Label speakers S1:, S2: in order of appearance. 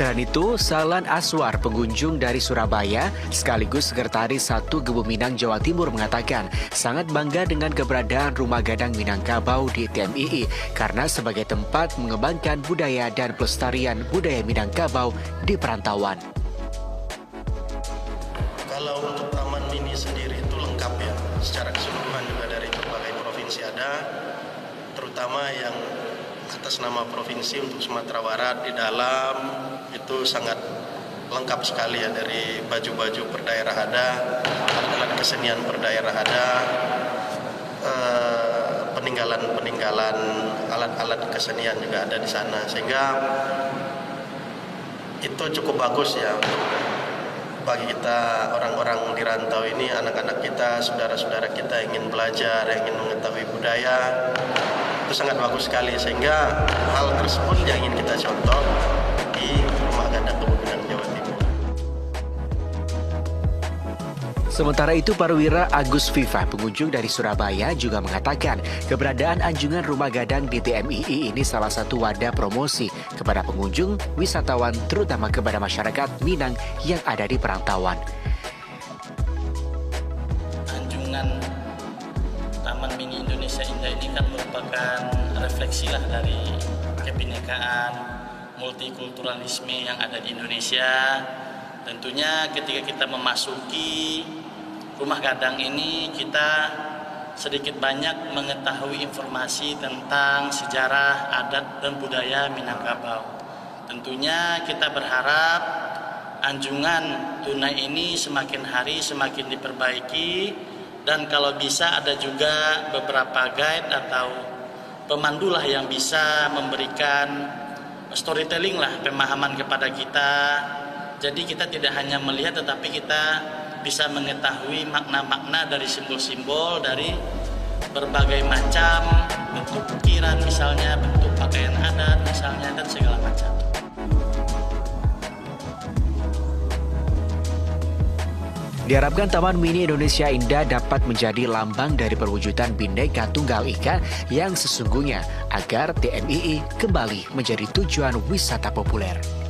S1: Selain itu, Salan Aswar, pengunjung dari Surabaya, sekaligus Sekretaris 1 Gebu Minang Jawa Timur mengatakan sangat bangga dengan keberadaan Rumah Gadang Minangkabau di TMII karena sebagai tempat mengembangkan budaya dan pelestarian budaya Minangkabau di perantauan.
S2: Kalau untuk Taman Mini sendiri itu lengkap ya, secara keseluruhan juga dari berbagai provinsi ada, terutama yang atas nama provinsi untuk Sumatera Barat di dalam itu sangat lengkap sekali ya, dari baju-baju per daerah ada, alat-alat kesenian per daerah ada, peninggalan alat-alat kesenian juga ada di sana, sehingga itu cukup bagus ya bagi kita orang-orang di rantau ini, anak-anak kita, saudara-saudara kita ingin belajar, ingin mengetahui budaya, itu sangat bagus sekali, sehingga hal tersebut yang ingin kita contoh di Rumah Gadang Gebu Minang Jawa Timur.
S1: Sementara itu, Perwira Agus Viva, pengunjung dari Surabaya, juga mengatakan keberadaan anjungan Rumah Gadang di TMII ini salah satu wadah promosi kepada pengunjung, wisatawan, terutama kepada masyarakat Minang yang ada di perantauan.
S3: Anjungan Taman Mini Indonesia Indah ini kan merupakan refleksi lah dari kebinekaan, multikulturalisme yang ada di Indonesia. Tentunya ketika kita memasuki Rumah Gadang ini, kita sedikit banyak mengetahui informasi tentang sejarah, adat, dan budaya Minangkabau. Tentunya kita berharap anjungan tunai ini semakin hari semakin diperbaiki, dan kalau bisa ada juga beberapa guide atau pemandu lah yang bisa memberikan storytelling lah, pemahaman kepada kita. Jadi kita tidak hanya melihat, tetapi kita bisa mengetahui makna-makna dari simbol-simbol dari berbagai macam bentuk ukiran misalnya, bentuk pakaian adat misalnya, dan segala macam.
S1: Diharapkan Taman Mini Indonesia Indah dapat menjadi lambang dari perwujudan Bhinneka Tunggal Ika yang sesungguhnya agar TMII kembali menjadi tujuan wisata populer.